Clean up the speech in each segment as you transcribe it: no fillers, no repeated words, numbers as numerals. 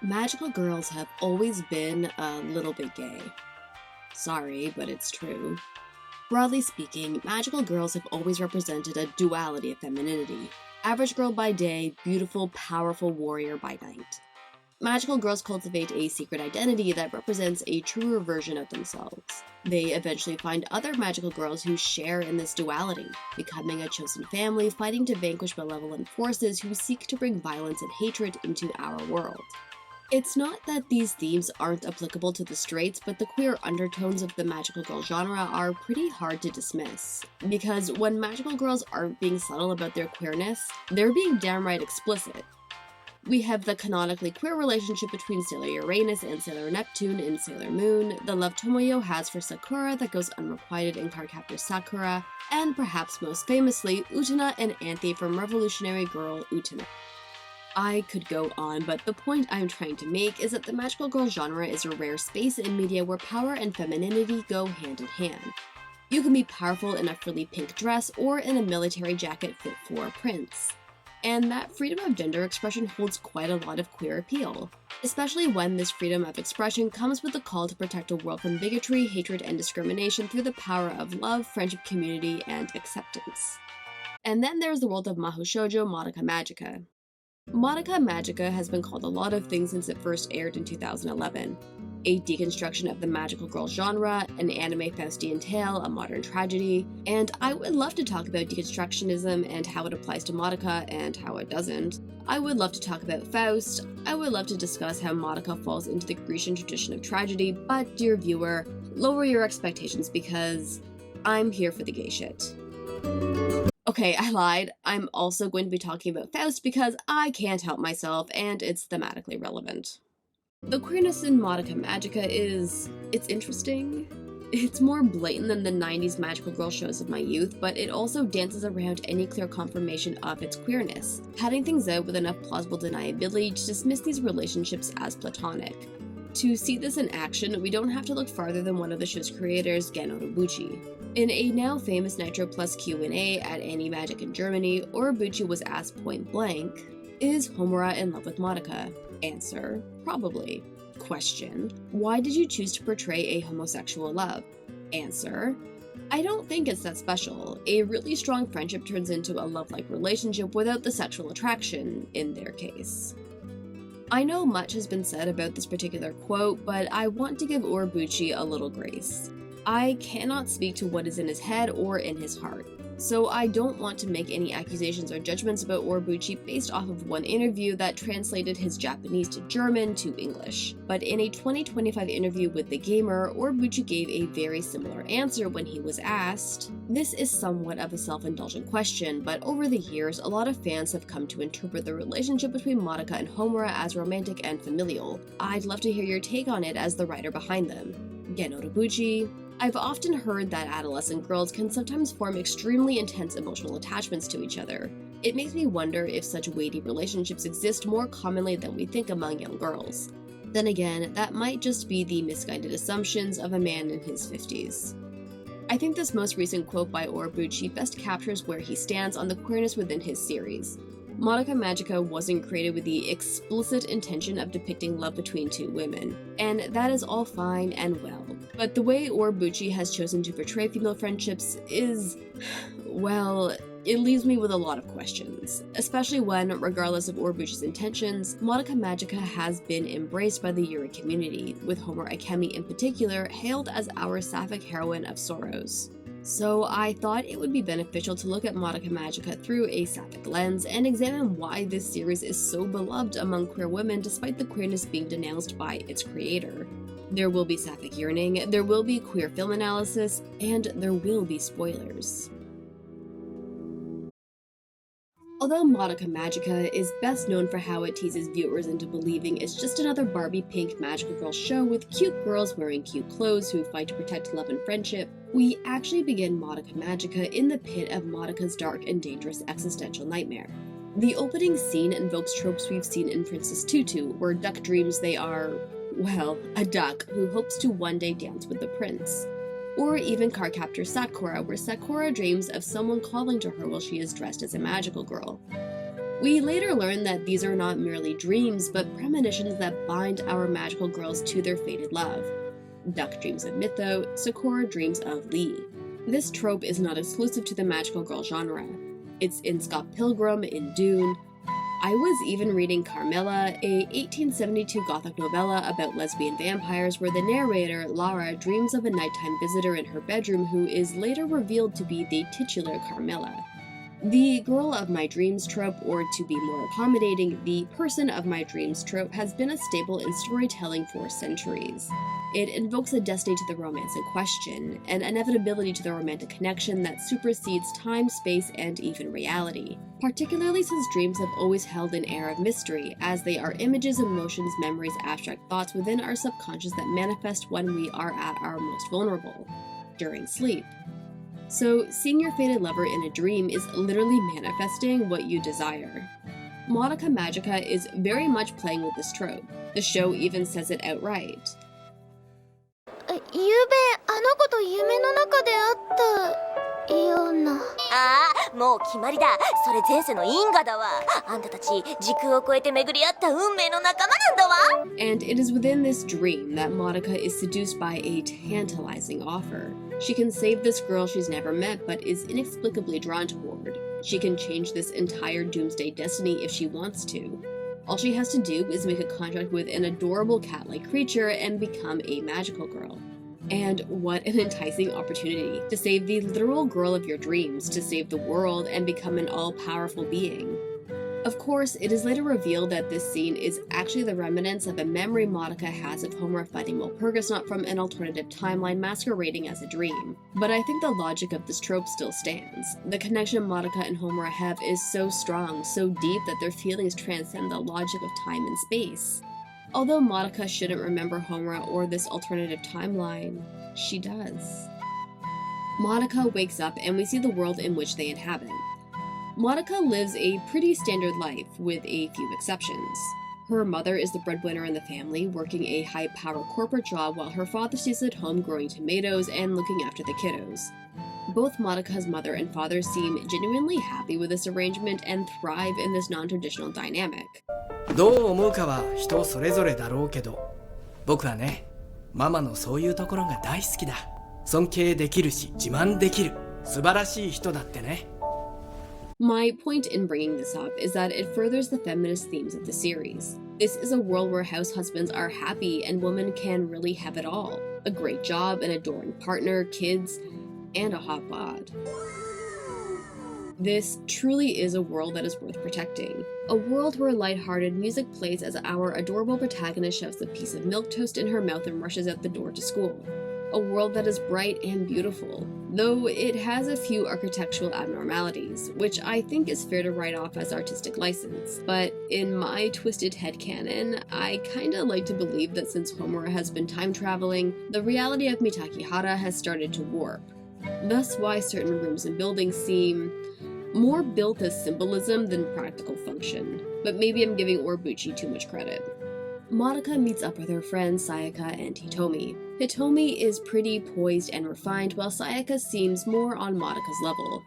Magical girls have always been a little bit gay. Sorry, but it's true. Broadly speaking, magical girls have always represented a duality of femininity. Average girl by day, beautiful, powerful warrior by night. Magical girls cultivate a secret identity that represents a truer version of themselves. They eventually find other magical girls who share in this duality, becoming a chosen family fighting to vanquish malevolent forces who seek to bring violence and hatred into our world. It's not that these themes aren't applicable to the straights, but the queer undertones of the magical girl genre are pretty hard to dismiss. Because when magical girls aren't being subtle about their queerness, they're being downright explicit. We have the canonically queer relationship between Sailor Uranus and Sailor Neptune in Sailor Moon, the love Tomoyo has for Sakura that goes unrequited in Cardcaptor Sakura, and perhaps most famously, Utena and Anthe from Revolutionary Girl Utena. I could go on, but the point I'm trying to make is that the magical girl genre is a rare space in media where power and femininity go hand in hand. You can be powerful in a frilly pink dress or in a military jacket fit for a prince. And that freedom of gender expression holds quite a lot of queer appeal, especially when this freedom of expression comes with the call to protect a world from bigotry, hatred, and discrimination through the power of love, friendship, community, and acceptance. And then there's the world of Mahou Shoujo Madoka Magica. Madoka Magica has been called a lot of things since it first aired in 2011. A deconstruction of the magical girl genre, an anime Faustian tale, a modern tragedy, and I would love to talk about deconstructionism and how it applies to Madoka and how it doesn't. I would love to talk about Faust. I would love to discuss how Madoka falls into the Grecian tradition of tragedy, but dear viewer, lower your expectations because I'm here for the gay shit. Okay, I lied. I'm also going to be talking about Faust because I can't help myself and it's thematically relevant. The queerness in Madoka Magica it's interesting. It's more blatant than the 90s magical girl shows of my youth, but it also dances around any clear confirmation of its queerness, padding things out with enough plausible deniability to dismiss these relationships as platonic. To see this in action, we don't have to look farther than one of the show's creators, Gen Urobuchi. In a now famous Nitro Plus Q&A at Annie Magic in Germany, Urobuchi was asked point blank, "Is Homura in love with Madoka?" Answer, probably. Question, why did you choose to portray a homosexual love? Answer, I don't think it's that special. A really strong friendship turns into a love-like relationship without the sexual attraction, in their case. I know much has been said about this particular quote, but I want to give Urobuchi a little grace. I cannot speak to what is in his head or in his heart, so I don't want to make any accusations or judgments about Urobuchi based off of one interview that translated his Japanese to German to English. But in a 2025 interview with The Gamer, Urobuchi gave a very similar answer when he was asked. This is somewhat of a self-indulgent question, but over the years, a lot of fans have come to interpret the relationship between Madoka and Homura as romantic and familial. I'd love to hear your take on it as the writer behind them. Gen Urobuchi. I've often heard that adolescent girls can sometimes form extremely intense emotional attachments to each other. It makes me wonder if such weighty relationships exist more commonly than we think among young girls. Then again, that might just be the misguided assumptions of a man in his 50s. I think this most recent quote by Urobuchi best captures where he stands on the queerness within his series. Madoka Magica wasn't created with the explicit intention of depicting love between two women, and that is all fine and well. But the way Urobuchi has chosen to portray female friendships is, well, it leaves me with a lot of questions, especially when, regardless of Urobuchi's intentions, Madoka Magica has been embraced by the Yuri community, with Homura Akemi in particular hailed as our Sapphic heroine of sorrows. So I thought it would be beneficial to look at Madoka Magica through a Sapphic lens and examine why this series is so beloved among queer women despite the queerness being denounced by its creator. There will be Sapphic yearning, there will be queer film analysis, and there will be spoilers. Although Madoka Magica is best known for how it teases viewers into believing it's just another Barbie pink magical girl show with cute girls wearing cute clothes who fight to protect love and friendship, we actually begin Madoka Magica in the pit of Madoka's dark and dangerous existential nightmare. The opening scene invokes tropes we've seen in Princess Tutu, where duck dreams they are, well, a duck who hopes to one day dance with the prince. Or even Cardcaptor Sakura, where Sakura dreams of someone calling to her while she is dressed as a magical girl. We later learn that these are not merely dreams, but premonitions that bind our magical girls to their fated love. Duck dreams of Mytho, Sakura dreams of Lee. This trope is not exclusive to the magical girl genre. It's in Scott Pilgrim, in Dune. I was even reading Carmilla, a 1872 Gothic novella about lesbian vampires where the narrator, Lara, dreams of a nighttime visitor in her bedroom who is later revealed to be the titular Carmilla. The girl of my dreams trope, or to be more accommodating, the person of my dreams trope, has been a staple in storytelling for centuries. It invokes a destiny to the romance in question, an inevitability to the romantic connection that supersedes time, space, and even reality, particularly since dreams have always held an air of mystery, as they are images, emotions, memories, abstract thoughts within our subconscious that manifest when we are at our most vulnerable, during sleep. So, seeing your fated lover in a dream is literally manifesting what you desire. Madoka Magica is very much playing with this trope. The show even says it outright. ゆうべあの子と夢の中で会ったような。ああ、もう決まりだ。それ前世の因果だわ。あんたたち時空を超えて巡り合った運命の仲間なんだわ。And it is within this dream that Madoka is seduced by a tantalizing offer. She can save this girl she's never met but is inexplicably drawn toward. She can change this entire doomsday destiny if she wants to. All she has to do is make a contract with an adorable cat-like creature and become a magical girl. And what an enticing opportunity to save the literal girl of your dreams, to save the world and become an all-powerful being. Of course, it is later revealed that this scene is actually the remnants of a memory Madoka has of Homura fighting Walpurgisnacht from an alternative timeline masquerading as a dream. But I think the logic of this trope still stands. The connection Madoka and Homura have is so strong, so deep that their feelings transcend the logic of time and space. Although Madoka shouldn't remember Homura or this alternative timeline, she does. Madoka wakes up and we see the world in which they inhabit. Madoka lives a pretty standard life, with a few exceptions. Her mother is the breadwinner in the family, working a high-power corporate job while her father stays at home growing tomatoes and looking after the kiddos. Both Madoka's mother and father seem genuinely happy with this arrangement and thrive in this non-traditional dynamic. どう思うかは人それぞれだろうけど、僕はね、ママのそういうところが大好きだ。尊敬できるし、自慢できる。素晴らしい人だってね。My point in bringing this up is that it furthers the feminist themes of the series. This is a world where house husbands are happy and women can really have it all. A great job, an adoring partner, kids, and a hot bod. This truly is a world that is worth protecting. A world where lighthearted music plays as our adorable protagonist shoves a piece of milquetoast in her mouth and rushes out the door to school. A world that is bright and beautiful, though it has a few architectural abnormalities, which I think is fair to write off as artistic license. But in my twisted headcanon, I kinda like to believe that since Homura has been time traveling, the reality of Mitakihara has started to warp. Thus why certain rooms and buildings seem more built as symbolism than practical function. But maybe I'm giving Oribuchi too much credit. Madoka meets up with her friends Sayaka and Hitomi. Hitomi is pretty, poised, and refined, while Sayaka seems more on Madoka's level.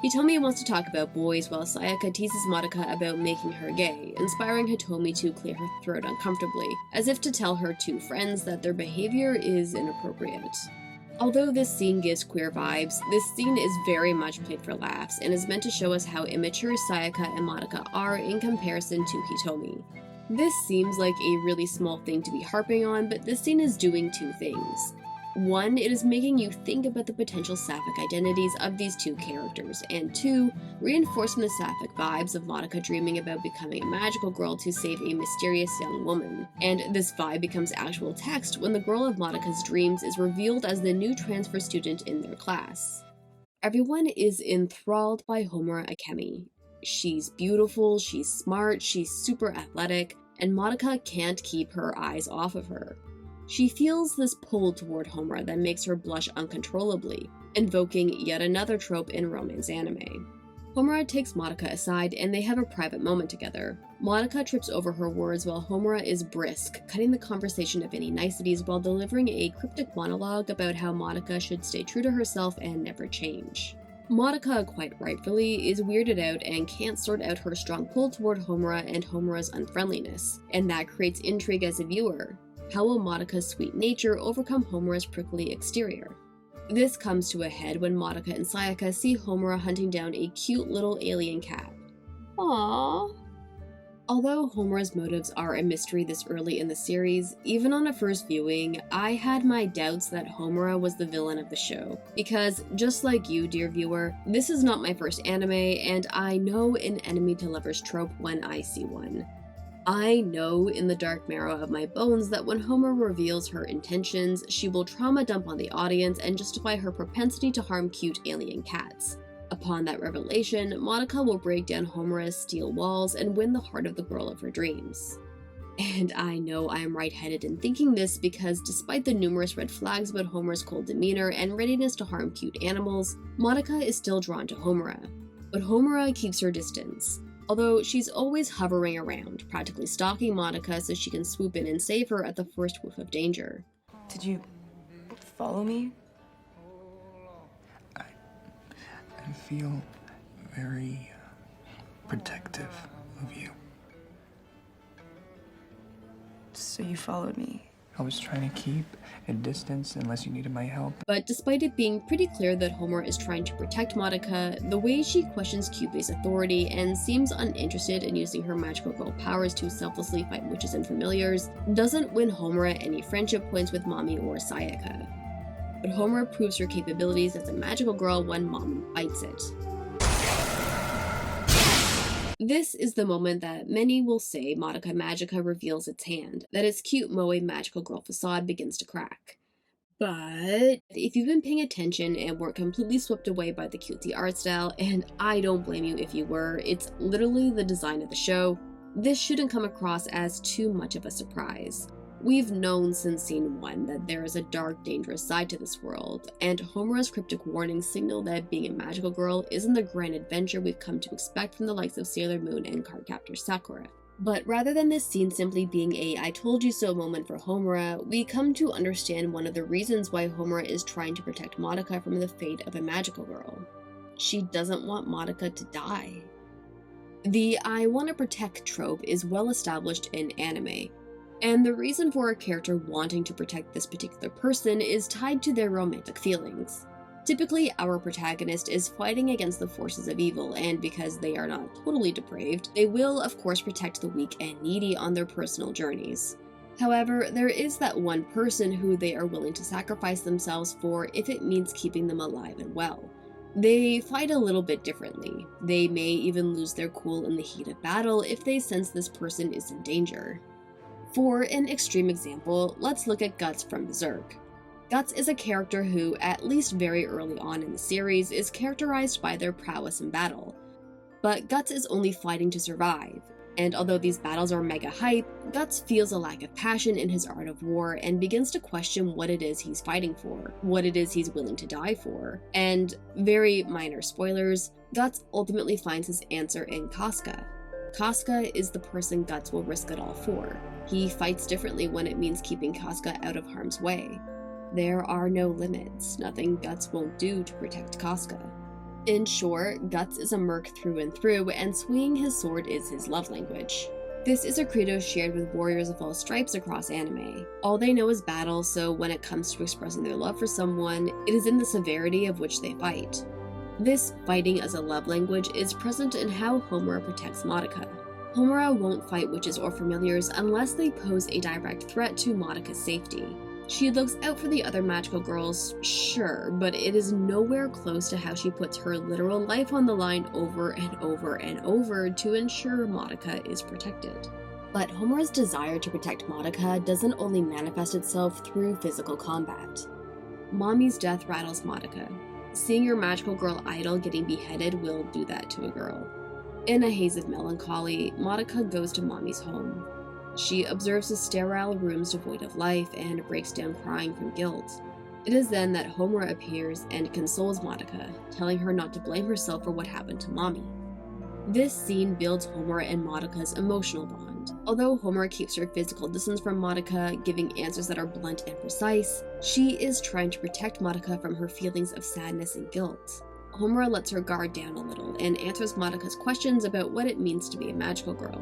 Hitomi wants to talk about boys, while Sayaka teases Madoka about making her gay, inspiring Hitomi to clear her throat uncomfortably, as if to tell her two friends that their behavior is inappropriate. Although this scene gives queer vibes, this scene is very much played for laughs and is meant to show us how immature Sayaka and Madoka are in comparison to Hitomi. This seems like a really small thing to be harping on, but this scene is doing two things. One, it is making you think about the potential Sapphic identities of these two characters, and two, reinforcing the Sapphic vibes of Madoka dreaming about becoming a magical girl to save a mysterious young woman. And this vibe becomes actual text when the girl of Madoka's dreams is revealed as the new transfer student in their class. Everyone is enthralled by Homura Akemi. She's beautiful, she's smart, she's super athletic, and Madoka can't keep her eyes off of her. She feels this pull toward Homura that makes her blush uncontrollably, invoking yet another trope in romance anime. Homura takes Madoka aside and they have a private moment together. Madoka trips over her words while Homura is brisk, cutting the conversation of any niceties while delivering a cryptic monologue about how Madoka should stay true to herself and never change. Madoka, quite rightfully, is weirded out and can't sort out her strong pull toward Homura and Homura's unfriendliness, and that creates intrigue as a viewer. How will Madoka's sweet nature overcome Homura's prickly exterior? This comes to a head when Madoka and Sayaka see Homura hunting down a cute little alien cat. Aww. Although Homura's motives are a mystery this early in the series, even on a first viewing, I had my doubts that Homura was the villain of the show. Because, just like you, dear viewer, this is not my first anime, and I know an enemy to lovers trope when I see one. I know in the dark marrow of my bones that when Homura reveals her intentions, she will trauma dump on the audience and justify her propensity to harm cute alien cats. Upon that revelation, Madoka will break down Homura's steel walls and win the heart of the girl of her dreams. And I know I am right-headed in thinking this because despite the numerous red flags about Homura's cold demeanor and readiness to harm cute animals, Madoka is still drawn to Homura. But Homura keeps her distance, although she's always hovering around, practically stalking Madoka so she can swoop in and save her at the first whiff of danger. Did you follow me? I feel very protective of you. So you followed me? I was trying to keep a distance unless you needed my help. But despite it being pretty clear that Homura is trying to protect Madoka, the way she questions Kyubei's authority and seems uninterested in using her magical girl powers to selflessly fight witches and familiars doesn't win Homura any friendship points with Mami or Sayaka. But Homura proves her capabilities as a magical girl when Mom fights it. This is the moment that many will say Madoka Magica reveals its hand, that its cute moe magical girl facade begins to crack. But if you've been paying attention and weren't completely swept away by the cutesy art style, and I don't blame you if you were, it's literally the design of the show, this shouldn't come across as too much of a surprise. We've known since scene 1 that there is a dark, dangerous side to this world, and Homura's cryptic warnings signal that being a magical girl isn't the grand adventure we've come to expect from the likes of Sailor Moon and Cardcaptor Sakura. But rather than this scene simply being a I told you so moment for Homura, we come to understand one of the reasons why Homura is trying to protect Madoka from the fate of a magical girl. She doesn't want Madoka to die. The I want to protect trope is well established in anime, and the reason for a character wanting to protect this particular person is tied to their romantic feelings. Typically, our protagonist is fighting against the forces of evil, and because they are not totally depraved, they will of course protect the weak and needy on their personal journeys. However, there is that one person who they are willing to sacrifice themselves for if it means keeping them alive and well. They fight a little bit differently. They may even lose their cool in the heat of battle if they sense this person is in danger. For an extreme example, let's look at Guts from Berserk. Guts is a character who, at least very early on in the series, is characterized by their prowess in battle. But Guts is only fighting to survive, and although these battles are mega hype, Guts feels a lack of passion in his art of war and begins to question what it is he's fighting for, what it is he's willing to die for. And, very minor spoilers, Guts ultimately finds his answer in Casca. Casca is the person Guts will risk it all for. He fights differently when it means keeping Casca out of harm's way. There are no limits, nothing Guts won't do to protect Casca. In short, Guts is a merc through and through, and swinging his sword is his love language. This is a credo shared with warriors of all stripes across anime. All they know is battle, so when it comes to expressing their love for someone, it is in the severity of which they fight. This fighting as a love language is present in how Homura protects Madoka. Homura won't fight witches or familiars unless they pose a direct threat to Madoka's safety. She looks out for the other magical girls, sure, but it is nowhere close to how she puts her literal life on the line over and over and over to ensure Madoka is protected. But Homura's desire to protect Madoka doesn't only manifest itself through physical combat. Mami's death rattles Madoka. Seeing your magical girl idol getting beheaded will do that to a girl. In a haze of melancholy, Madoka goes to Mami's home. She observes the sterile rooms devoid of life and breaks down crying from guilt. It is then that Homura appears and consoles Madoka, telling her not to blame herself for what happened to Mami. This scene builds Homura and Madoka's emotional bond. Although Homura keeps her physical distance from Madoka, giving answers that are blunt and precise, she is trying to protect Madoka from her feelings of sadness and guilt. Homura lets her guard down a little and answers Madoka's questions about what it means to be a magical girl.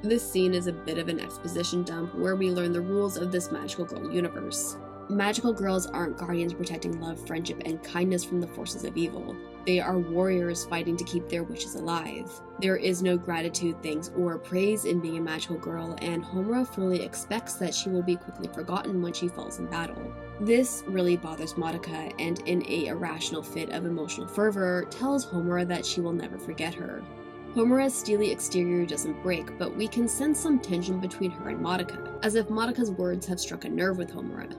This scene is a bit of an exposition dump where we learn the rules of this magical girl universe. Magical girls aren't guardians protecting love, friendship, and kindness from the forces of evil. They are warriors fighting to keep their wishes alive. There is no gratitude, thanks, or praise in being a magical girl, and Homura fully expects that she will be quickly forgotten when she falls in battle. This really bothers Madoka, and in a irrational fit of emotional fervor, tells Homura that she will never forget her. Homura's steely exterior doesn't break, but we can sense some tension between her and Madoka, as if Madoka's words have struck a nerve with Homura.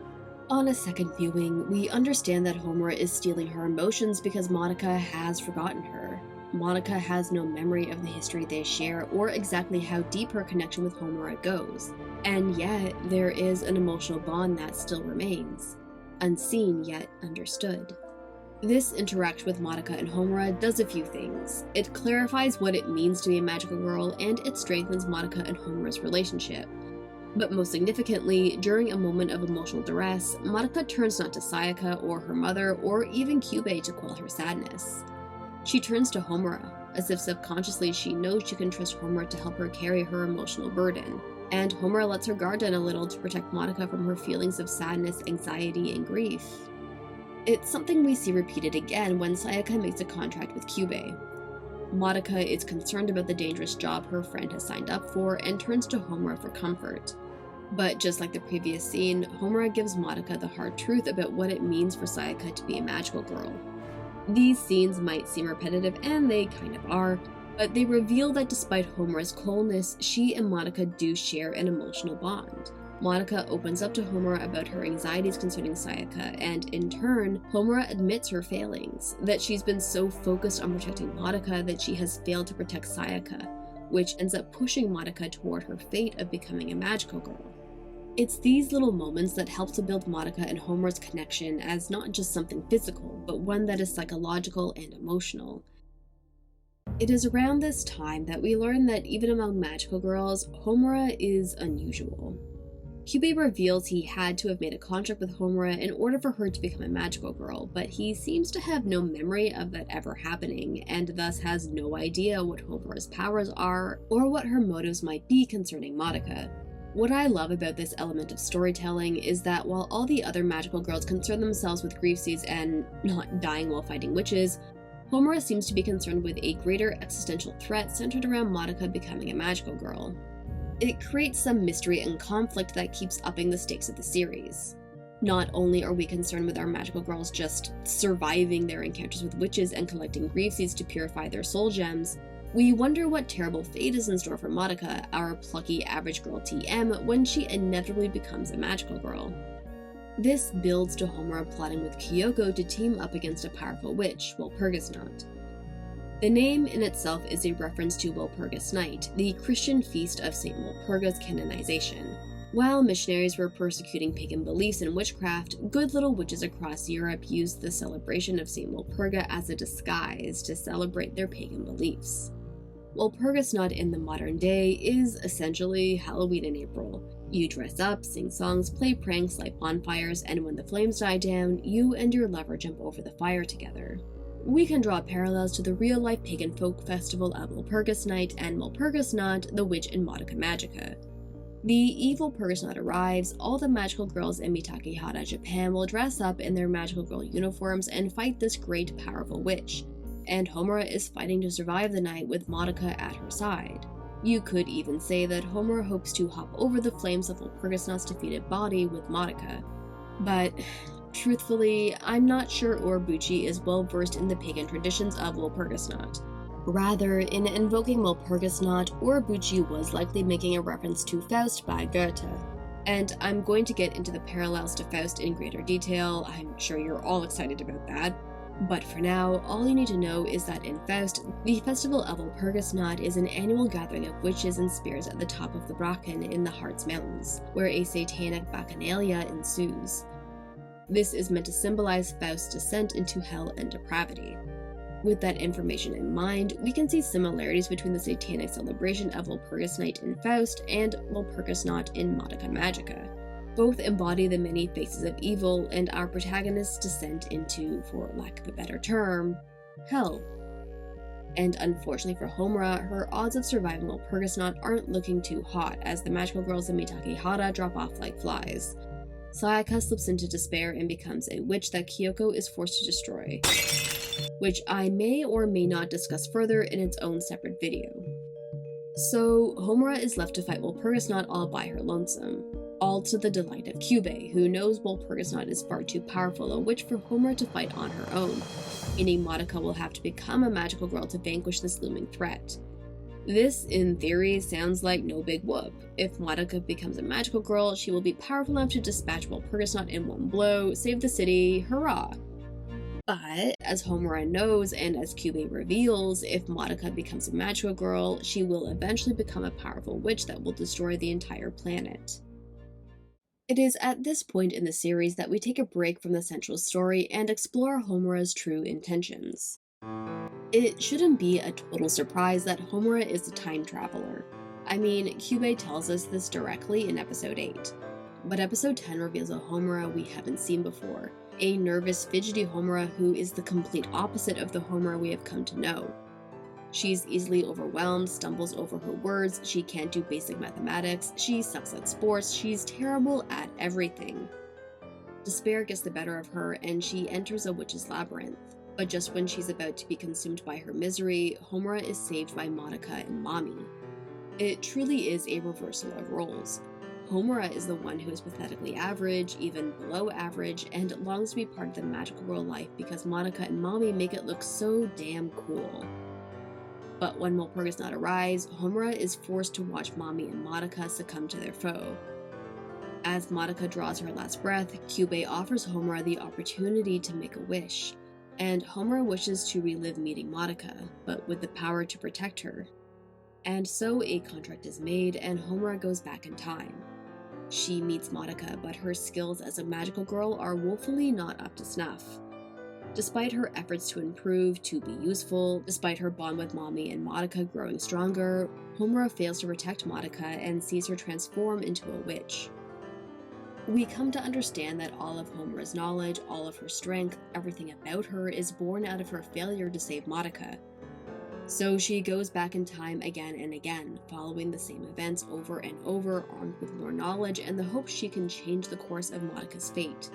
On a second viewing, we understand that Homura is stealing her emotions because Madoka has forgotten her. Madoka has no memory of the history they share or exactly how deep her connection with Homura goes. And yet, there is an emotional bond that still remains, unseen yet understood. This interaction with Madoka and Homura does a few things. It clarifies what it means to be a magical girl, and it strengthens Madoka and Homura's relationship. But most significantly, during a moment of emotional duress, Madoka turns not to Sayaka or her mother or even Kyubei to quell her sadness. She turns to Homura, as if subconsciously she knows she can trust Homura to help her carry her emotional burden, and Homura lets her guard down a little to protect Madoka from her feelings of sadness, anxiety, and grief. It's something we see repeated again when Sayaka makes a contract with Kyubei. Madoka is concerned about the dangerous job her friend has signed up for and turns to Homura for comfort. But just like the previous scene, Homura gives Madoka the hard truth about what it means for Sayaka to be a magical girl. These scenes might seem repetitive, and they kind of are, but they reveal that despite Homura's coldness, she and Madoka do share an emotional bond. Madoka opens up to Homura about her anxieties concerning Sayaka, and in turn, Homura admits her failings, that she's been so focused on protecting Madoka that she has failed to protect Sayaka, which ends up pushing Madoka toward her fate of becoming a magical girl. It's these little moments that help to build Madoka and Homura's connection as not just something physical, but one that is psychological and emotional. It is around this time that we learn that even among magical girls, Homura is unusual. Kyubei reveals he had to have made a contract with Homura in order for her to become a magical girl, but he seems to have no memory of that ever happening, and thus has no idea what Homura's powers are or what her motives might be concerning Madoka. What I love about this element of storytelling is that while all the other magical girls concern themselves with grief seeds and not dying while fighting witches, Homura seems to be concerned with a greater existential threat centered around Madoka becoming a magical girl. It creates some mystery and conflict that keeps upping the stakes of the series. Not only are we concerned with our magical girls just surviving their encounters with witches and collecting grief seeds to purify their soul gems, we wonder what terrible fate is in store for Madoka, our plucky average girl TM, when she inevitably becomes a magical girl. This builds to Homura plotting with Kyoko to team up against a powerful witch, Walpurgisnacht. The name in itself is a reference to Walpurgisnacht, the Christian feast of St. Walpurga's canonization. While missionaries were persecuting pagan beliefs in witchcraft, good little witches across Europe used the celebration of St. Walpurga as a disguise to celebrate their pagan beliefs. Walpurgisnacht in the modern day is essentially Halloween in April. You dress up, sing songs, play pranks, light bonfires, and when the flames die down, you and your lover jump over the fire together. We can draw parallels to the real-life pagan folk festival of Walpurgisnacht and Walpurgisnacht, the witch in Madoka Magica. The evil Purgisnacht arrives, all the magical girls in Mitakehara, Japan will dress up in their magical girl uniforms and fight this great, powerful witch, and Homura is fighting to survive the night with Madoka at her side. You could even say that Homura hopes to hop over the flames of Walpurgisnacht's defeated body with Madoka. But, truthfully, I'm not sure Urabuchi is well versed in the pagan traditions of Walpurgisnacht. Rather, in invoking Walpurgisnacht, Urabuchi was likely making a reference to Faust by Goethe. And I'm going to get into the parallels to Faust in greater detail. I'm sure you're all excited about that. But for now, all you need to know is that in Faust, the festival of Walpurgisnacht is an annual gathering of witches and spirits at the top of the Bracken in the Harz Mountains, where a satanic bacchanalia ensues. This is meant to symbolize Faust's descent into hell and depravity. With that information in mind, we can see similarities between the satanic celebration of Walpurgisnacht in Faust and Walpurgisnacht in Madoka Magica. Both embody the many faces of evil and our protagonist's descent into, for lack of a better term, hell. And unfortunately for Homura, her odds of surviving Walpurgisnacht aren't looking too hot as the magical girls in Mitake Hara drop off like flies. Sayaka slips into despair and becomes a witch that Kyoko is forced to destroy, which I may or may not discuss further in its own separate video. So Homura is left to fight Walpurgisnacht all by her lonesome, all to the delight of Kyubei, who knows Walpurgisnacht is far too powerful a witch for Homura to fight on her own, meaning Madoka will have to become a magical girl to vanquish this looming threat. This, in theory, sounds like no big whoop. If Madoka becomes a magical girl, she will be powerful enough to dispatch Walpurgisnacht in one blow, save the city, hurrah! But, as Homura knows and as Kyubei reveals, if Madoka becomes a magical girl, she will eventually become a powerful witch that will destroy the entire planet. It is at this point in the series that we take a break from the central story and explore Homura's true intentions. It shouldn't be a total surprise that Homura is a time traveler. I mean, Kyubei tells us this directly in episode 8. But episode 10 reveals a Homura we haven't seen before, a nervous, fidgety Homura who is the complete opposite of the Homura we have come to know. She's easily overwhelmed, stumbles over her words, she can't do basic mathematics, she sucks at sports, she's terrible at everything. Despair gets the better of her and she enters a witch's labyrinth. But just when she's about to be consumed by her misery, Homura is saved by Madoka and Mami. It truly is a reversal of roles. Homura is the one who is pathetically average, even below average, and longs to be part of the magical girl life because Madoka and Mami make it look so damn cool. But when Walpurgisnacht arrives, Homura is forced to watch Mami and Madoka succumb to their foe. As Madoka draws her last breath, Kyubei offers Homura the opportunity to make a wish, and Homura wishes to relive meeting Madoka, but with the power to protect her. And so a contract is made, and Homura goes back in time. She meets Madoka, but her skills as a magical girl are woefully not up to snuff. Despite her efforts to improve, to be useful, despite her bond with Mami and Madoka growing stronger, Homura fails to protect Madoka and sees her transform into a witch. We come to understand that all of Homura's knowledge, all of her strength, everything about her is born out of her failure to save Madoka. So she goes back in time again and again, following the same events over and over, armed with more knowledge and the hope she can change the course of Madoka's fate.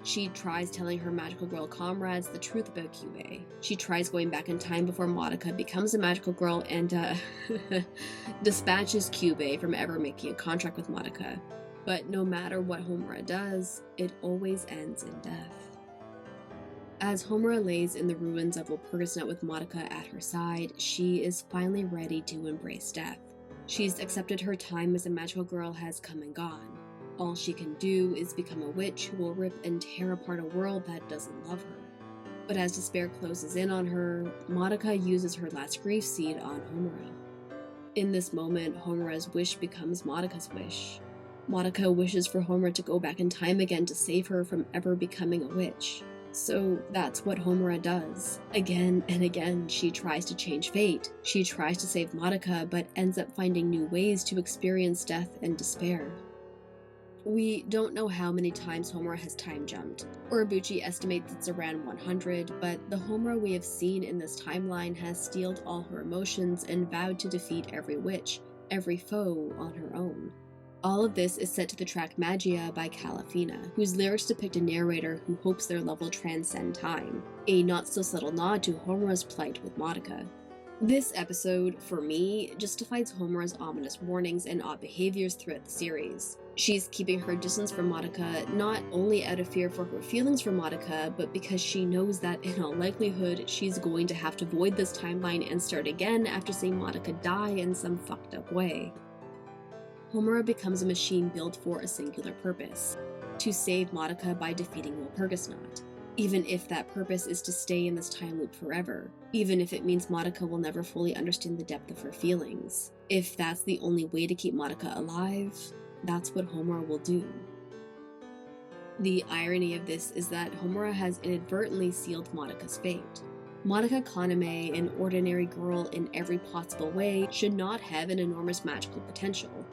She tries telling her magical girl comrades the truth about Kyubei. She tries going back in time before Madoka becomes a magical girl and dispatches Kyubei from ever making a contract with Madoka. But no matter what Homura does, it always ends in death. As Homura lays in the ruins of Walpurgisnacht with Madoka at her side, she is finally ready to embrace death. She's accepted her time as a magical girl has come and gone. All she can do is become a witch who will rip and tear apart a world that doesn't love her. But as despair closes in on her, Madoka uses her last grief seed on Homura. In this moment, Homura's wish becomes Madoka's wish. Madoka wishes for Homura to go back in time again to save her from ever becoming a witch. So that's what Homura does. Again and again, she tries to change fate. She tries to save Madoka, but ends up finding new ways to experience death and despair. We don't know how many times Homura has time jumped. Urabuchi estimates it's around 100, but the Homura we have seen in this timeline has steeled all her emotions and vowed to defeat every witch, every foe on her own. All of this is set to the track Magia by Calafina, whose lyrics depict a narrator who hopes their love will transcend time, a not-so-subtle nod to Homura's plight with Madoka. This episode, for me, justifies Homura's ominous warnings and odd behaviors throughout the series. She's keeping her distance from Madoka not only out of fear for her feelings for Madoka, but because she knows that in all likelihood, she's going to have to void this timeline and start again after seeing Madoka die in some fucked up way. Homura becomes a machine built for a singular purpose, to save Madoka by defeating Walpurgisnacht, even if that purpose is to stay in this time loop forever, even if it means Madoka will never fully understand the depth of her feelings. If that's the only way to keep Madoka alive, that's what Homura will do. The irony of this is that Homura has inadvertently sealed Madoka's fate. Madoka Kaname, an ordinary girl in every possible way, should not have an enormous magical potential.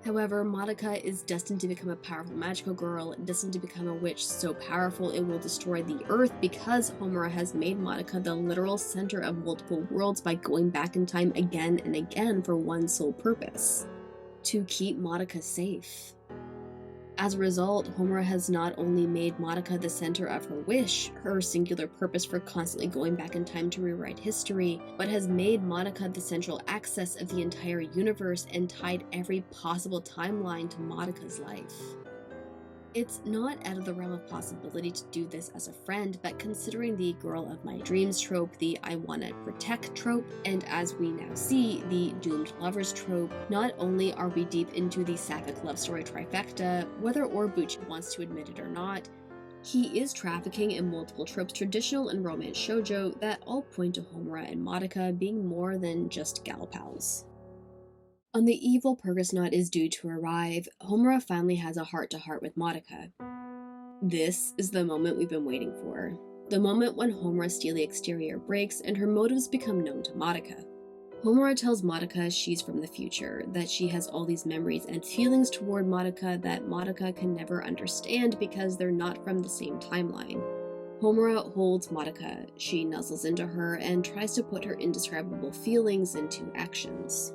However, Madoka is destined to become a powerful magical girl, destined to become a witch so powerful it will destroy the earth because Homura has made Madoka the literal center of multiple worlds by going back in time again and again for one sole purpose: to keep Madoka safe. As a result, Homura has not only made Madoka the center of her wish, her singular purpose for constantly going back in time to rewrite history, but has made Madoka the central axis of the entire universe and tied every possible timeline to Madoka's life. It's not out of the realm of possibility to do this as a friend, but considering the girl of my dreams trope, the I wanna protect trope, and as we now see, the doomed lovers trope, not only are we deep into the Sapphic love story trifecta, whether Orobuchi wants to admit it or not, he is trafficking in multiple tropes traditional in romance shoujo that all point to Homura and Madoka being more than just gal pals. On the eve Walpurgisnacht is due to arrive, Homura finally has a heart-to-heart with Madoka. This is the moment we've been waiting for. The moment when Homura's steely exterior breaks and her motives become known to Madoka. Homura tells Madoka she's from the future, that she has all these memories and feelings toward Madoka that Madoka can never understand because they're not from the same timeline. Homura holds Madoka, she nuzzles into her, and tries to put her indescribable feelings into actions.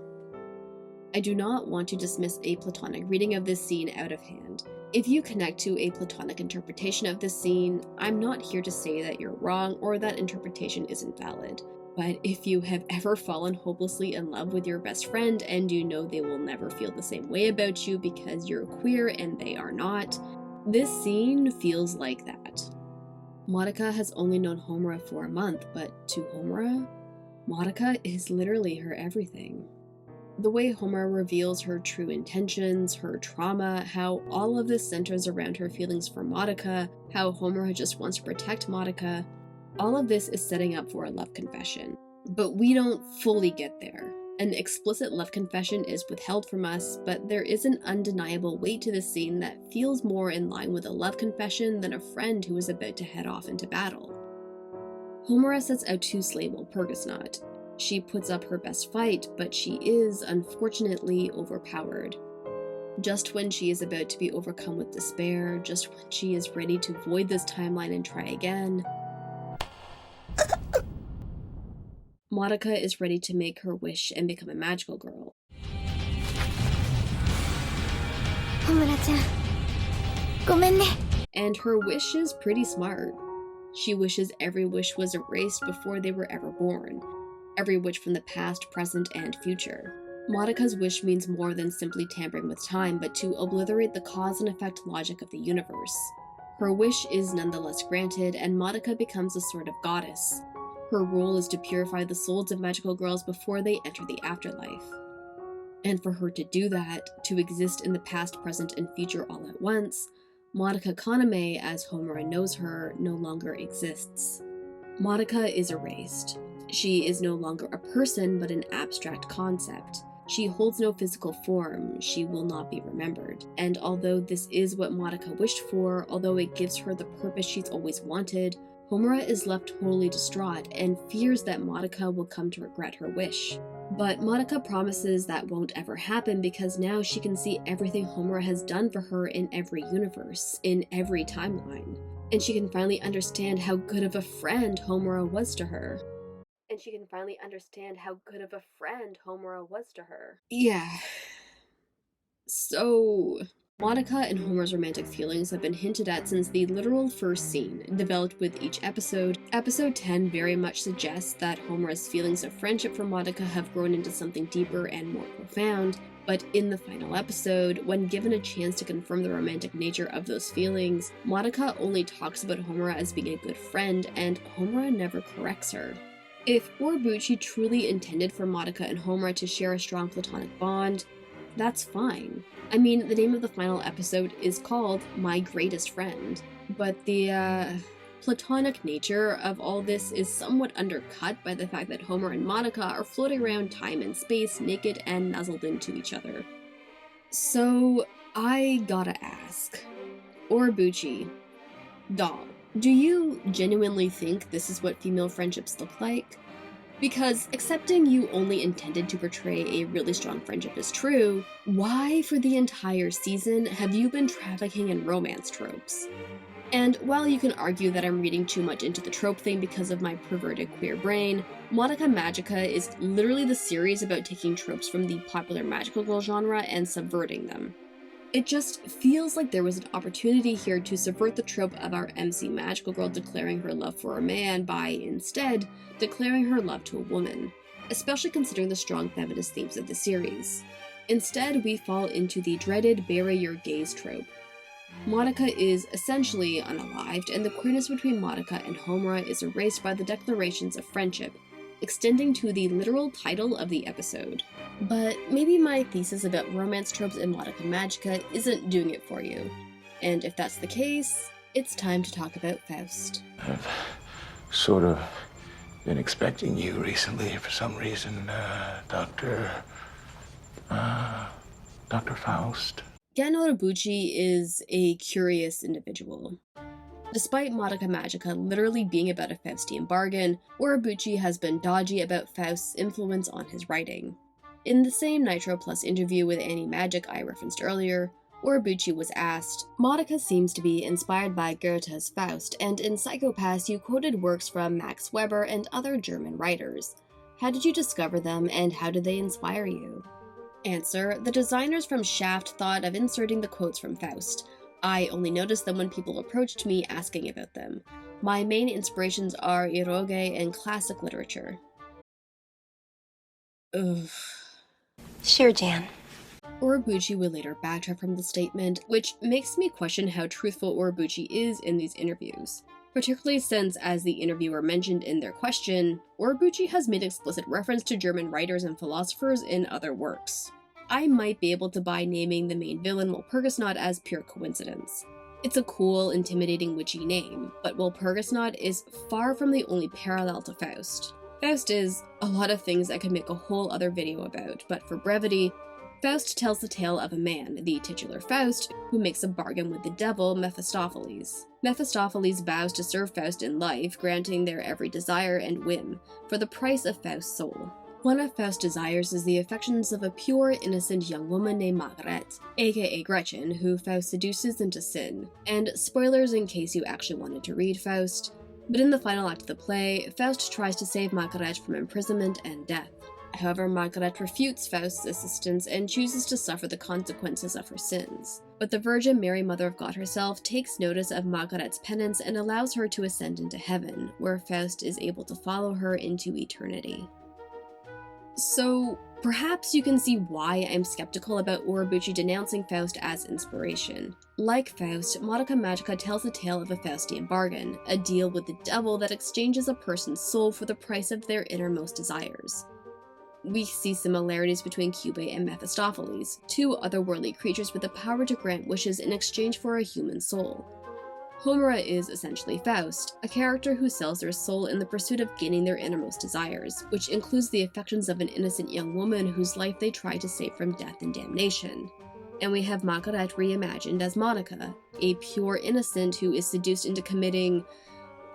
I do not want to dismiss a platonic reading of this scene out of hand. If you connect to a platonic interpretation of this scene, I'm not here to say that you're wrong or that interpretation isn't valid. But if you have ever fallen hopelessly in love with your best friend and you know they will never feel the same way about you because you're queer and they are not, this scene feels like that. Madoka has only known Homura for a month, but to Homura, Madoka is literally her everything. The way Homura reveals her true intentions, her trauma, how all of this centers around her feelings for Madoka, how Homura just wants to protect Madoka, all of this is setting up for a love confession. But we don't fully get there. An explicit love confession is withheld from us, but there is an undeniable weight to this scene that feels more in line with a love confession than a friend who is about to head off into battle. Homura sets out to slay Walpurgisnacht. She puts up her best fight, but she is, unfortunately, overpowered. Just when she is about to be overcome with despair, just when she is ready to void this timeline and try again, Madoka is ready to make her wish and become a magical girl. Homura-chan, ごめんね. And her wish is pretty smart. She wishes every wish was erased before they were ever born. Every wish from the past, present, and future. Madoka's wish means more than simply tampering with time, but to obliterate the cause and effect logic of the universe. Her wish is nonetheless granted, and Madoka becomes a sort of goddess. Her role is to purify the souls of magical girls before they enter the afterlife. And for her to do that, to exist in the past, present, and future all at once, Madoka Kaname, as Homura knows her, no longer exists. Madoka is erased. She is no longer a person, but an abstract concept. She holds no physical form, she will not be remembered. And although this is what Madoka wished for, although it gives her the purpose she's always wanted, Homura is left totally distraught and fears that Madoka will come to regret her wish. But Madoka promises that won't ever happen because now she can see everything Homura has done for her in every universe, in every timeline. And she can finally understand how good of a friend Homura was to her. Yeah. So, Madoka and Homura's romantic feelings have been hinted at since the literal first scene, developed with each episode. Episode 10 very much suggests that Homura's feelings of friendship for Madoka have grown into something deeper and more profound, but in the final episode, when given a chance to confirm the romantic nature of those feelings, Madoka only talks about Homura as being a good friend, and Homura never corrects her. If Orobuchi truly intended for Madoka and Homura to share a strong platonic bond, that's fine. I mean, the name of the final episode is called My Greatest Friend, but the platonic nature of all this is somewhat undercut by the fact that Homura and Madoka are floating around time and space naked and nuzzled into each other. So, I gotta ask, Orobuchi, doll, do you genuinely think this is what female friendships look like? Because accepting you only intended to portray a really strong friendship is true, why for the entire season have you been trafficking in romance tropes? And while you can argue that I'm reading too much into the trope thing because of my perverted queer brain, Madoka Magica is literally the series about taking tropes from the popular magical girl genre and subverting them. It just feels like there was an opportunity here to subvert the trope of our MC magical girl declaring her love for a man by, instead, declaring her love to a woman, especially considering the strong feminist themes of the series. Instead, we fall into the dreaded bury your gaze trope. Madoka is essentially unalived, and the queerness between Madoka and Homura is erased by the declarations of friendship, extending to the literal title of the episode. But maybe my thesis about romance tropes in Madoka Magica isn't doing it for you. And if that's the case, it's time to talk about Faust. I've sort of been expecting you recently for some reason, Dr. Faust. Gen Orobuchi is a curious individual. Despite Madoka Magica literally being about a Faustian bargain, Orobuchi has been dodgy about Faust's influence on his writing. In the same Nitro Plus interview with Annie Magic I referenced earlier, Orobuchi was asked, "Madoka seems to be inspired by Goethe's Faust, and in Psycho-Pass you quoted works from Max Weber and other German writers. How did you discover them, and how did they inspire you?" Answer: the designers from Shaft thought of inserting the quotes from Faust. I only noticed them when people approached me asking about them. My main inspirations are eroge and classic literature. Ugh. Sure, Jan. Orobuchi would later backtrack from the statement, which makes me question how truthful Orobuchi is in these interviews. Particularly since, as the interviewer mentioned in their question, Orobuchi has made explicit reference to German writers and philosophers in other works. I might be able to buy naming the main villain Walpurgisnacht as pure coincidence. It's a cool, intimidating, witchy name, but Walpurgisnacht is far from the only parallel to Faust. Faust is a lot of things I could make a whole other video about, but for brevity, Faust tells the tale of a man, the titular Faust, who makes a bargain with the devil, Mephistopheles. Mephistopheles vows to serve Faust in life, granting their every desire and whim, for the price of Faust's soul. One of Faust's desires is the affections of a pure, innocent young woman named Margaret, aka Gretchen, who Faust seduces into sin. And spoilers in case you actually wanted to read Faust, but in the final act of the play, Faust tries to save Margaret from imprisonment and death. However, Margaret refutes Faust's assistance and chooses to suffer the consequences of her sins. But the Virgin Mary, Mother of God herself, takes notice of Margaret's penance and allows her to ascend into heaven, where Faust is able to follow her into eternity. So, perhaps you can see why I'm skeptical about Orobuchi denouncing Faust as inspiration. Like Faust, Madoka Magica tells the tale of a Faustian bargain, a deal with the devil that exchanges a person's soul for the price of their innermost desires. We see similarities between Cubey and Mephistopheles, two otherworldly creatures with the power to grant wishes in exchange for a human soul. Homura is essentially Faust, a character who sells their soul in the pursuit of gaining their innermost desires, which includes the affections of an innocent young woman whose life they try to save from death and damnation. And we have Margaret reimagined as Madoka, a pure innocent who is seduced into committing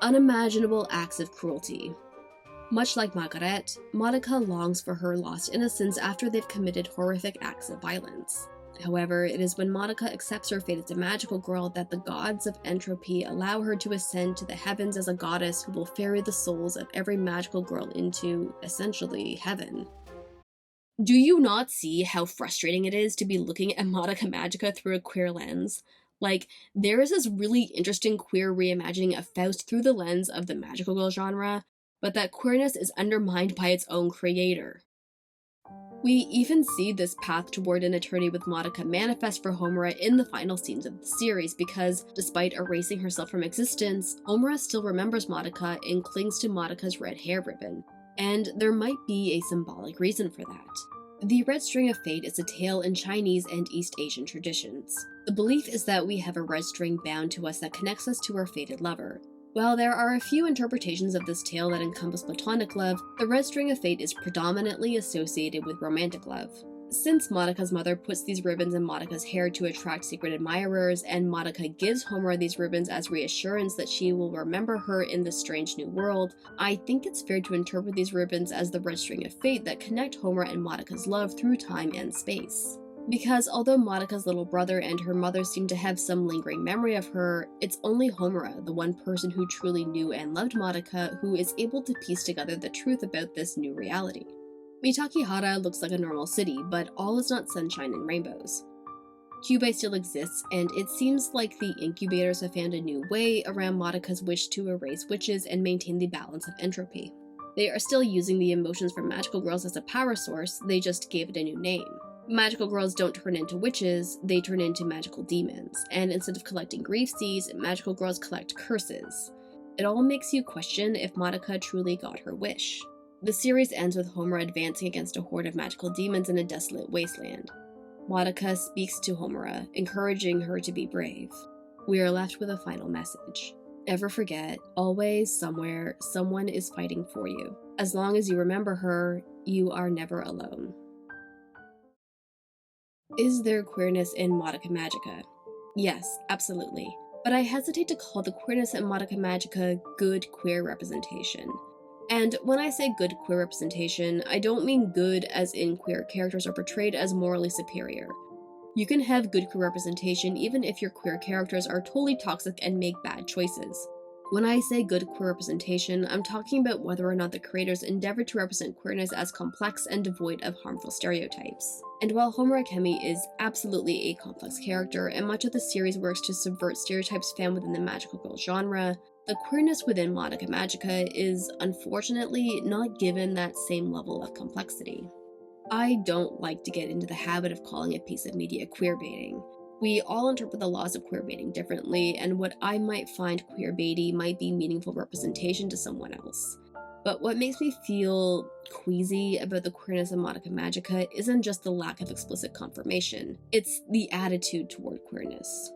unimaginable acts of cruelty. Much like Margaret, Madoka longs for her lost innocence after they've committed horrific acts of violence. However, it is when Madoka accepts her fate as a magical girl that the gods of entropy allow her to ascend to the heavens as a goddess who will ferry the souls of every magical girl into, essentially, heaven. Do you not see how frustrating it is to be looking at Madoka Magica through a queer lens? Like, there is this really interesting queer reimagining of Faust through the lens of the magical girl genre, but that queerness is undermined by its own creator. We even see this path toward an eternity with Madoka manifest for Homura in the final scenes of the series because, despite erasing herself from existence, Homura still remembers Madoka and clings to Madoka's red hair ribbon, and there might be a symbolic reason for that. The Red String of Fate is a tale in Chinese and East Asian traditions. The belief is that we have a red string bound to us that connects us to our fated lover. While there are a few interpretations of this tale that encompass platonic love, the Red String of Fate is predominantly associated with romantic love. Since Madoka's mother puts these ribbons in Madoka's hair to attract secret admirers, and Madoka gives Homura these ribbons as reassurance that she will remember her in this strange new world, I think it's fair to interpret these ribbons as the red string of fate that connect Homura and Madoka's love through time and space. Because although Madoka's little brother and her mother seem to have some lingering memory of her, it's only Homura, the one person who truly knew and loved Madoka, who is able to piece together the truth about this new reality. Mitakihara looks like a normal city, but all is not sunshine and rainbows. Kyubei still exists, and it seems like the incubators have found a new way around Madoka's wish to erase witches and maintain the balance of entropy. They are still using the emotions from magical girls as a power source, they just gave it a new name. Magical girls don't turn into witches, they turn into magical demons, and instead of collecting grief seeds, magical girls collect curses. It all makes you question if Madoka truly got her wish. The series ends with Homura advancing against a horde of magical demons in a desolate wasteland. Madoka speaks to Homura, encouraging her to be brave. We are left with a final message. Never forget, always, somewhere, someone is fighting for you. As long as you remember her, you are never alone. Is there queerness in Madoka Magica? Yes, absolutely. But I hesitate to call the queerness in Madoka Magica good queer representation. And when I say good queer representation, I don't mean good as in queer characters are portrayed as morally superior. You can have good queer representation even if your queer characters are totally toxic and make bad choices. When I say good queer representation, I'm talking about whether or not the creators endeavor to represent queerness as complex and devoid of harmful stereotypes. And while Homura Akemi is absolutely a complex character, and much of the series works to subvert stereotypes found within the magical girl genre, the queerness within Madoka Magica is, unfortunately, not given that same level of complexity. I don't like to get into the habit of calling a piece of media queerbaiting. We all interpret the laws of queerbaiting differently, and what I might find queerbaity might be meaningful representation to someone else. But what makes me feel queasy about the queerness of Madoka Magica isn't just the lack of explicit confirmation, it's the attitude toward queerness.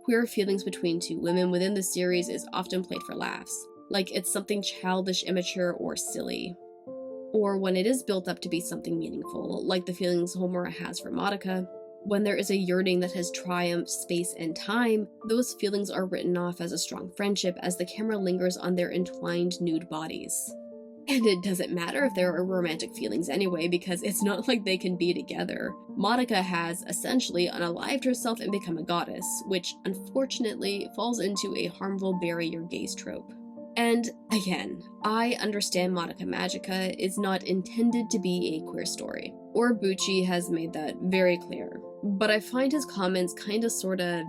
Queer feelings between two women within the series is often played for laughs, like it's something childish, immature, or silly. Or when it is built up to be something meaningful, like the feelings Homura has for Madoka. When there is a yearning that has triumphed space and time, those feelings are written off as a strong friendship as the camera lingers on their entwined nude bodies. And it doesn't matter if there are romantic feelings anyway, because it's not like they can be together. Madoka has essentially unalived herself and become a goddess, which unfortunately falls into a harmful bury your gaze trope. And again, I understand Madoka Magica is not intended to be a queer story. Orobuchi has made that very clear, but I find his comments kinda sorta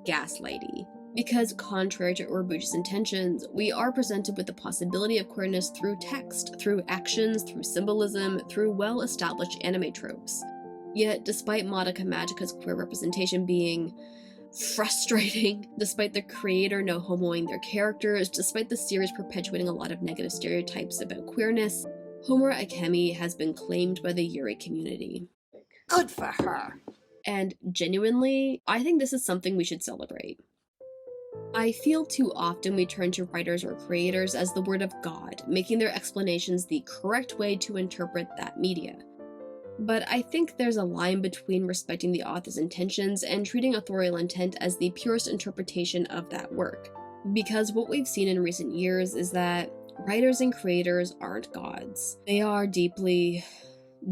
gaslighty. Because contrary to Orobuchi's intentions, we are presented with the possibility of queerness through text, through actions, through symbolism, through well-established anime tropes. Yet, despite Madoka Magica's queer representation being frustrating, despite the creator no homoing their characters, despite the series perpetuating a lot of negative stereotypes about queerness, Homura Akemi has been claimed by the Yuri community. Good for her. And genuinely, I think this is something we should celebrate. I feel too often we turn to writers or creators as the word of God, making their explanations the correct way to interpret that media. But I think there's a line between respecting the author's intentions and treating authorial intent as the purest interpretation of that work. Because what we've seen in recent years is that writers and creators aren't gods. They are deeply,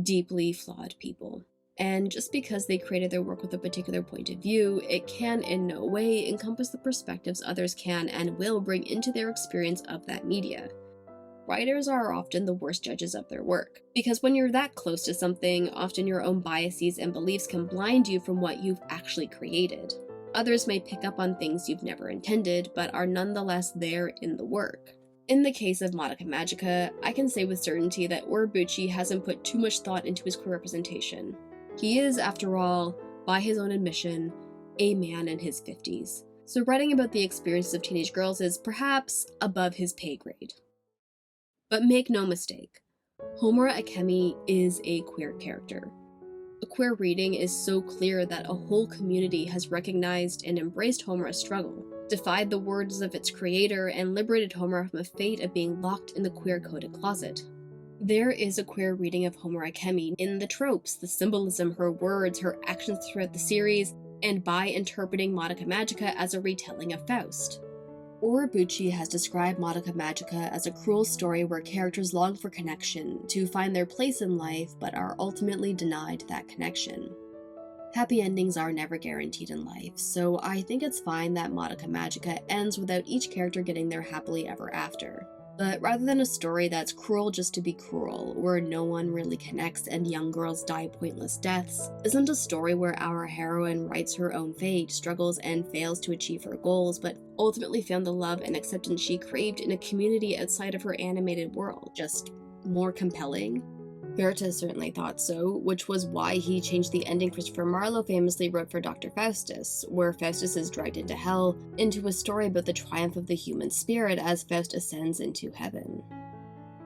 deeply flawed people. And just because they created their work with a particular point of view, it can in no way encompass the perspectives others can and will bring into their experience of that media. Writers are often the worst judges of their work, because when you're that close to something, often your own biases and beliefs can blind you from what you've actually created. Others may pick up on things you've never intended, but are nonetheless there in the work. In the case of Madoka Magica, I can say with certainty that Orobuchi hasn't put too much thought into his queer representation. He is, after all, by his own admission, a man in his 50s, so writing about the experiences of teenage girls is perhaps above his pay grade. But make no mistake, Homura Akemi is a queer character. A queer reading is so clear that a whole community has recognized and embraced Homura's struggle, defied the words of its creator, and liberated Homura from the fate of being locked in the queer-coded closet. There is a queer reading of Homura Akemi in the tropes, the symbolism, her words, her actions throughout the series, and by interpreting Madoka Magica as a retelling of Faust. Urabuchi has described Madoka Magica as a cruel story where characters long for connection, to find their place in life, but are ultimately denied that connection. Happy endings are never guaranteed in life, so I think it's fine that Madoka Magica ends without each character getting their happily ever after. But rather than a story that's cruel just to be cruel, where no one really connects and young girls die pointless deaths, isn't a story where our heroine writes her own fate, struggles and fails to achieve her goals, but ultimately found the love and acceptance she craved in a community outside of her animated world, just more compelling? Goethe certainly thought so, which was why he changed the ending Christopher Marlowe famously wrote for Dr. Faustus, where Faustus is dragged into hell, into a story about the triumph of the human spirit as Faust ascends into heaven.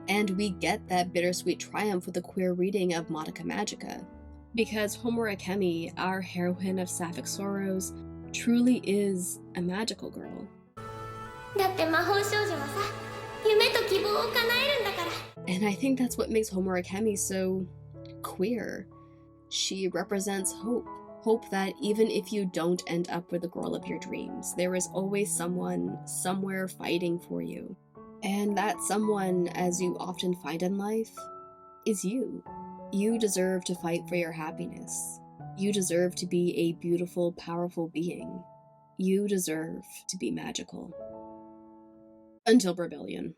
And we get that bittersweet triumph with a queer reading of Madoka Magica, because Homura Akemi, our heroine of Sapphic sorrows, truly is a magical girl. だって魔法少女はさ、夢と希望を叶えるんだから。 And I think that's what makes Homura Akemi so queer. She represents hope. Hope that even if you don't end up with the girl of your dreams, there is always someone, somewhere fighting for you. And that someone, as you often find in life, is you. You deserve to fight for your happiness. You deserve to be a beautiful, powerful being. You deserve to be magical. Until Rebellion.